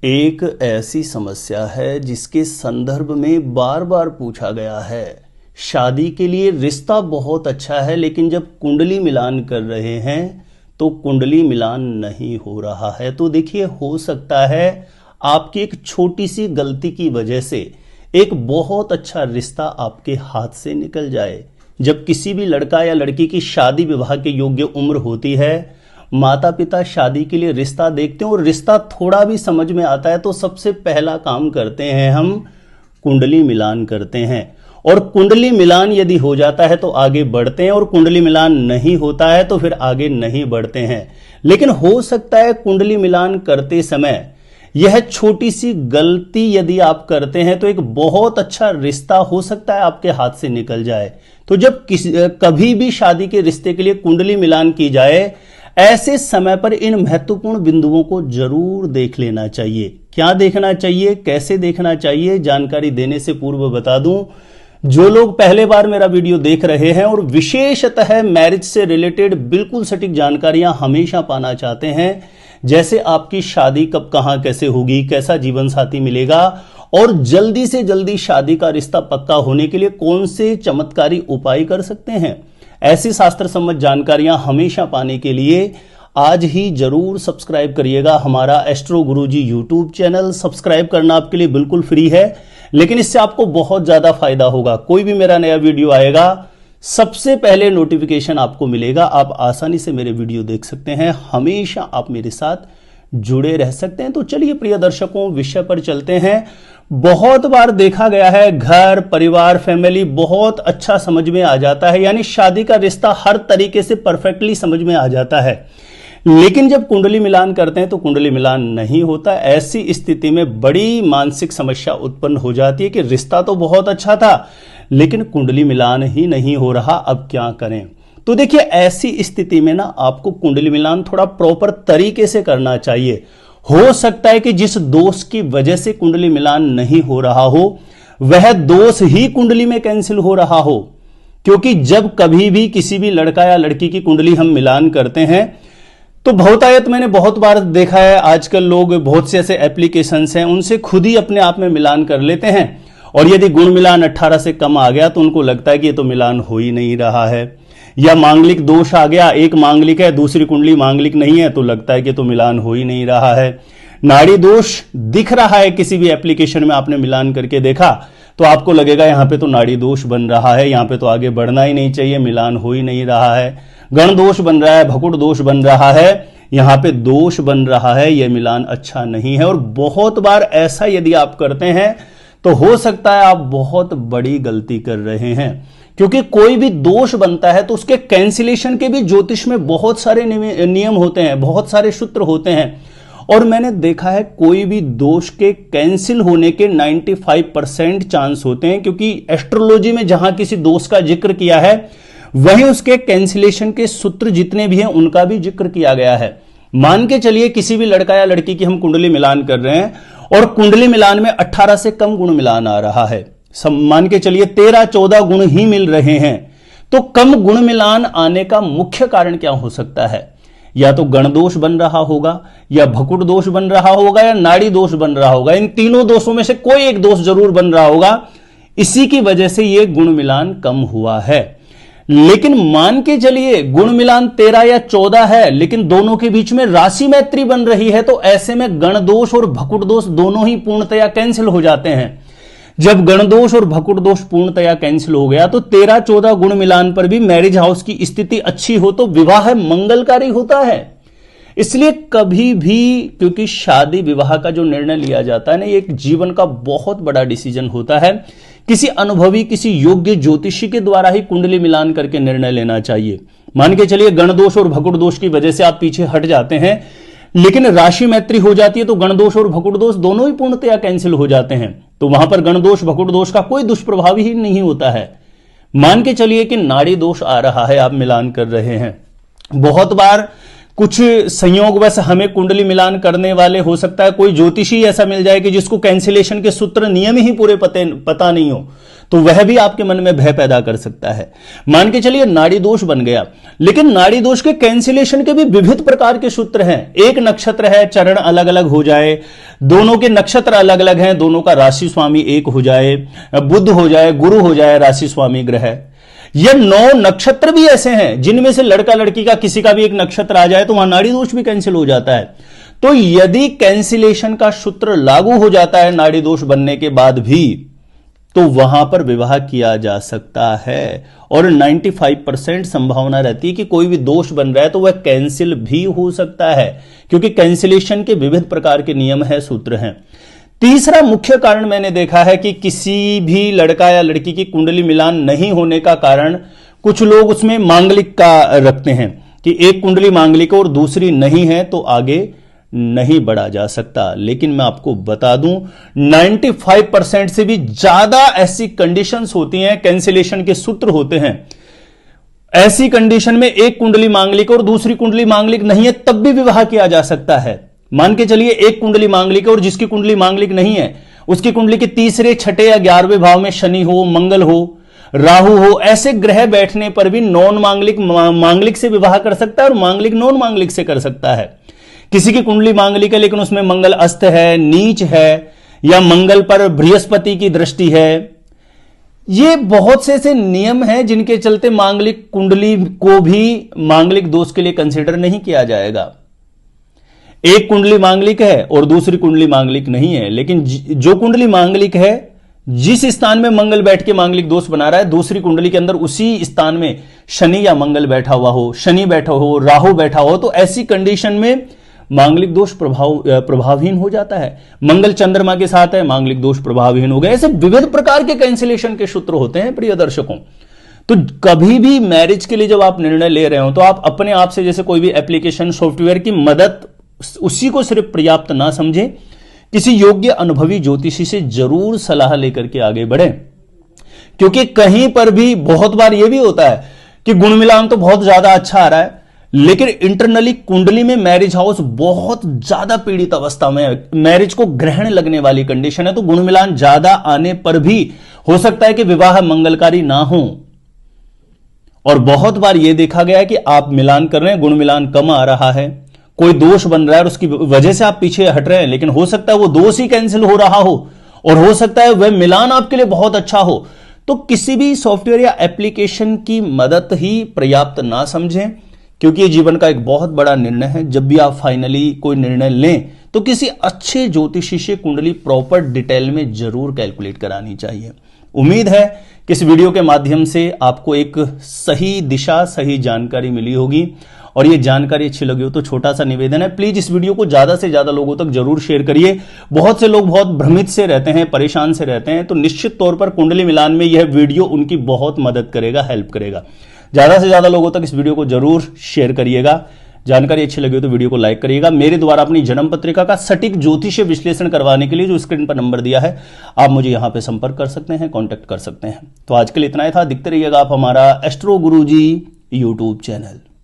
एक ऐसी समस्या है जिसके संदर्भ में बार बार पूछा गया है। शादी के लिए रिश्ता बहुत अच्छा है, लेकिन जब कुंडली मिलान कर रहे हैं तो कुंडली मिलान नहीं हो रहा है। तो देखिए, हो सकता है आपकी एक छोटी सी गलती की वजह से एक बहुत अच्छा रिश्ता आपके हाथ से निकल जाए। जब किसी भी लड़का या लड़की की शादी विवाह के योग्य उम्र होती है, माता पिता शादी के लिए रिश्ता देखते हैं और रिश्ता थोड़ा भी समझ में आता है तो सबसे पहला काम करते हैं हम कुंडली मिलान करते हैं। और कुंडली मिलान यदि हो जाता है तो आगे बढ़ते हैं, और कुंडली मिलान नहीं होता है तो फिर आगे नहीं बढ़ते हैं। लेकिन हो सकता है कुंडली मिलान करते समय यह छोटी सी गलती यदि आप करते हैं तो एक बहुत अच्छा रिश्ता हो सकता है आपके हाथ से निकल जाए। तो जब कभी भी शादी के रिश्ते के लिए कुंडली मिलान की जाए, ऐसे समय पर इन महत्वपूर्ण बिंदुओं को जरूर देख लेना चाहिए। क्या देखना चाहिए, कैसे देखना चाहिए, जानकारी देने से पूर्व बता दूं, जो लोग पहले बार मेरा वीडियो देख रहे हैं और विशेषतः मैरिज से रिलेटेड बिल्कुल सटीक जानकारियां हमेशा पाना चाहते हैं, जैसे आपकी शादी कब कहां कैसे होगी, कैसा जीवन साथी मिलेगा और जल्दी से जल्दी शादी का रिश्ता पक्का होने के लिए कौन से चमत्कारी उपाय कर सकते हैं, ऐसी शास्त्र सम्मत जानकारियां हमेशा पाने के लिए आज ही जरूर सब्सक्राइब करिएगा हमारा एस्ट्रो गुरुजी यूट्यूब चैनल। सब्सक्राइब करना आपके लिए बिल्कुल फ्री है, लेकिन इससे आपको बहुत ज्यादा फायदा होगा। कोई भी मेरा नया वीडियो आएगा, सबसे पहले नोटिफिकेशन आपको मिलेगा। आप आसानी से मेरे वीडियो देख सकते हैं, हमेशा आप मेरे साथ जुड़े रह सकते हैं। तो चलिए प्रिय दर्शकों, विषय पर चलते हैं। बहुत बार देखा गया है घर परिवार फैमिली बहुत अच्छा समझ में आ जाता है, यानी शादी का रिश्ता हर तरीके से परफेक्टली समझ में आ जाता है, लेकिन जब कुंडली मिलान करते हैं तो कुंडली मिलान नहीं होता। ऐसी स्थिति में बड़ी मानसिक समस्या उत्पन्न हो जाती है कि रिश्ता तो बहुत अच्छा था लेकिन कुंडली मिलान ही नहीं हो रहा, अब क्या करें। तो देखिए, ऐसी स्थिति में ना आपको कुंडली मिलान थोड़ा प्रॉपर तरीके से करना चाहिए। हो सकता है कि जिस दोष की वजह से कुंडली मिलान नहीं हो रहा हो वह दोष ही कुंडली में कैंसिल हो रहा हो, क्योंकि जब कभी भी किसी भी लड़का या लड़की की कुंडली हम मिलान करते हैं तो बहुतायत मैंने बहुत बार देखा है, आजकल लोग बहुत से ऐसे एप्लीकेशंस हैं उनसे खुद ही अपने आप में मिलान कर लेते हैं, और यदि गुण मिलान 18 से कम आ गया तो उनको लगता है कि ये तो मिलान हो ही नहीं रहा है। या मांगलिक दोष आ गया, एक मांगलिक है दूसरी कुंडली मांगलिक नहीं है तो लगता है कि तो मिलान हो ही नहीं रहा है। नाड़ी दोष दिख रहा है, किसी भी एप्लीकेशन में आपने मिलान करके देखा तो आपको लगेगा यहां पे तो नाड़ी दोष बन रहा है, यहां पे तो आगे बढ़ना ही नहीं चाहिए, मिलान हो ही नहीं रहा है। गण दोष बन रहा है, भकुट दोष बन रहा है, यहां पे दोष बन रहा है, यह मिलान अच्छा नहीं है। और बहुत बार ऐसा यदि आप करते हैं तो हो सकता है आप बहुत बड़ी गलती कर रहे हैं, क्योंकि कोई भी दोष बनता है तो उसके कैंसिलेशन के भी ज्योतिष में बहुत सारे नियम होते हैं, बहुत सारे सूत्र होते हैं। और मैंने देखा है कोई भी दोष के कैंसिल होने के 95% चांस होते हैं, क्योंकि एस्ट्रोलॉजी में जहां किसी दोष का जिक्र किया है वहीं उसके कैंसिलेशन के सूत्र जितने भी हैं उनका भी जिक्र किया गया है। मान के चलिए किसी भी लड़का या लड़की की हम कुंडली मिलान कर रहे हैं और कुंडली मिलान में 18 से कम गुण मिलान आ रहा है, मान के चलिए 13-14 गुण ही मिल रहे हैं, तो कम गुण मिलान आने का मुख्य कारण क्या हो सकता है? या तो गण दोष बन रहा होगा, या भकुट दोष बन रहा होगा, या नाड़ी दोष बन रहा होगा। इन तीनों दोषों में से कोई एक दोष जरूर बन रहा होगा, इसी की वजह से यह गुण मिलान कम हुआ है। लेकिन मान के चलिए गुण मिलान 13 या 14 है, लेकिन दोनों के बीच में राशि मैत्री बन रही है, तो ऐसे में गण दोष और भकुट दोष दोनों ही पूर्णतया कैंसिल हो जाते हैं। जब गण दोष और भकुट दोष पूर्णतया कैंसिल हो गया तो 13-14 गुण मिलान पर भी मैरिज हाउस की स्थिति अच्छी हो तो विवाह मंगलकारी होता है। इसलिए कभी भी, क्योंकि शादी विवाह का जो निर्णय लिया जाता है ना, ये एक जीवन का बहुत बड़ा डिसीजन होता है, किसी अनुभवी किसी योग्य ज्योतिषी के द्वारा ही कुंडली मिलान करके निर्णय लेना चाहिए। मान के चलिए गण दोष और भकुट दोष की वजह से आप पीछे हट जाते हैं, लेकिन राशि मैत्री हो जाती है तो गण दोष और भकुट दोष दोनों ही पूर्णतया कैंसिल हो जाते हैं, तो वहां पर गण दोष भकुट दोष का कोई दुष्प्रभाव ही नहीं होता है। मान के चलिए कि नाड़ी दोष आ रहा है, आप मिलान कर रहे हैं। बहुत बार कुछ संयोगवश हमें कुंडली मिलान करने वाले हो सकता है कोई ज्योतिषी ऐसा मिल जाए कि जिसको कैंसिलेशन के सूत्र नियम ही पूरे पता नहीं हो, तो वह भी आपके मन में भय पैदा कर सकता है। मान के चलिए नाड़ी दोष बन गया, लेकिन नाड़ी दोष के कैंसिलेशन के भी विविध प्रकार के सूत्र हैं। एक नक्षत्र है, चरण अलग अलग हो जाए, दोनों के नक्षत्र अलग अलग हैं, दोनों का राशि स्वामी एक हो जाए, बुध हो जाए, गुरु हो जाए राशि स्वामी ग्रह। ये 9 नक्षत्र भी ऐसे हैं जिनमें से लड़का लड़की का किसी का भी एक नक्षत्र आ जाए तो वहां नाड़ी दोष भी कैंसिल हो जाता है। तो यदि कैंसिलेशन का सूत्र लागू हो जाता है नाड़ी दोष बनने के बाद भी, तो वहां पर विवाह किया जा सकता है और 95% संभावना रहती है कि कोई भी दोष बन रहा है तो वह कैंसिल भी हो सकता है, क्योंकि कैंसिलेशन के विविध प्रकार के नियम है, सूत्र हैं। तीसरा मुख्य कारण मैंने देखा है कि किसी भी लड़का या लड़की की कुंडली मिलान नहीं होने का कारण कुछ लोग उसमें मांगलिक का रखते हैं कि एक कुंडली मांगलिक और दूसरी नहीं है तो आगे नहीं बढ़ा जा सकता। लेकिन मैं आपको बता दूं 95% से भी ज्यादा ऐसी कंडीशंस होती हैं, कैंसिलेशन के सूत्र होते हैं। ऐसी कंडीशन में एक कुंडली मांगलिक और दूसरी कुंडली मांगलिक नहीं है तब भी विवाह किया जा सकता है। मान के चलिए एक कुंडली मांगलिक है और जिसकी कुंडली मांगलिक नहीं है उसकी कुंडली के तीसरे, छठे या 11वें भाव में शनि हो, मंगल हो, राहु हो, ऐसे ग्रह बैठने पर भी नॉन मांगलिक मांगलिक से विवाह कर सकता है और मांगलिक नॉन मांगलिक से कर सकता है। किसी की कुंडली मांगलिक है लेकिन उसमें मंगल अस्त है, नीच है, या मंगल पर बृहस्पति की दृष्टि है। ये बहुत से ऐसे नियम हैं जिनके चलते मांगलिक कुंडली को भी मांगलिक दोष के लिए कंसीडर नहीं किया जाएगा। एक कुंडली मांगलिक है और दूसरी कुंडली मांगलिक नहीं है, लेकिन जो कुंडली मांगलिक है जिस स्थान में मंगल बैठ के मांगलिक दोष बना रहा है, दूसरी कुंडली के अंदर उसी स्थान में शनि या मंगल बैठा हुआ हो, शनि बैठा हो, राहु बैठा हो, तो ऐसी कंडीशन में मांगलिक दोष प्रभावहीन हो जाता है। मंगल चंद्रमा के साथ है, मांगलिक दोष प्रभावहीन हो गए। ऐसे विविध प्रकार के कैंसिलेशन के सूत्र होते हैं प्रिय दर्शकों। तो कभी भी मैरिज के लिए जब आप निर्णय ले रहे हो तो आप अपने आप से, जैसे कोई भी एप्लीकेशन सॉफ्टवेयर की मदद उसी को सिर्फ पर्याप्त ना समझें, किसी योग्य अनुभवी ज्योतिषी से जरूर सलाह लेकर के आगे बढ़ें। क्योंकि कहीं पर भी बहुत बार यह भी होता है कि गुण मिलान तो बहुत ज्यादा अच्छा आ रहा है, लेकिन इंटरनली कुंडली में मैरिज हाउस बहुत ज्यादा पीड़ित अवस्था में है, मैरिज को ग्रहण लगने वाली कंडीशन है, तो गुण मिलान ज्यादा आने पर भी हो सकता है कि विवाह मंगलकारी ना हो। और बहुत बार यह देखा गया है कि आप मिलान कर रहे हैं, गुण मिलान कम आ रहा है, कोई दोष बन रहा है और उसकी वजह से आप पीछे हट रहे हैं, लेकिन हो सकता है वो दोष ही कैंसिल हो रहा हो और हो सकता है वह मिलान आपके लिए बहुत अच्छा हो। तो किसी भी सॉफ्टवेयर या एप्लीकेशन की मदद ही पर्याप्त ना समझें, क्योंकि ये जीवन का एक बहुत बड़ा निर्णय है। जब भी आप फाइनली कोई निर्णय लें तो किसी अच्छे ज्योतिषी से कुंडली प्रॉपर डिटेल में जरूर कैलकुलेट करानी चाहिए। उम्मीद है कि इस वीडियो के माध्यम से आपको एक सही दिशा, सही जानकारी मिली होगी, और ये जानकारी अच्छी लगी हो तो छोटा सा निवेदन है, प्लीज इस वीडियो को ज्यादा से ज्यादा लोगों तक जरूर शेयर करिए। बहुत से लोग बहुत भ्रमित से रहते हैं, परेशान से रहते हैं, तो निश्चित तौर पर कुंडली मिलान में यह वीडियो उनकी बहुत मदद करेगा, हेल्प करेगा। ज्यादा से ज्यादा लोगों तक इस वीडियो को जरूर शेयर करिएगा। जानकारी अच्छी लगी हो तो वीडियो को लाइक करिएगा। मेरे द्वारा अपनी जन्म पत्रिका का सटीक ज्योतिषीय विश्लेषण करवाने के लिए जो स्क्रीन पर नंबर दिया है, आप मुझे यहां पे संपर्क कर सकते हैं, कांटेक्ट कर सकते हैं। तो आज के लिए इतना ही था। दिखते रहिएगा आप हमारा एस्ट्रो गुरुजी यूट्यूब चैनल।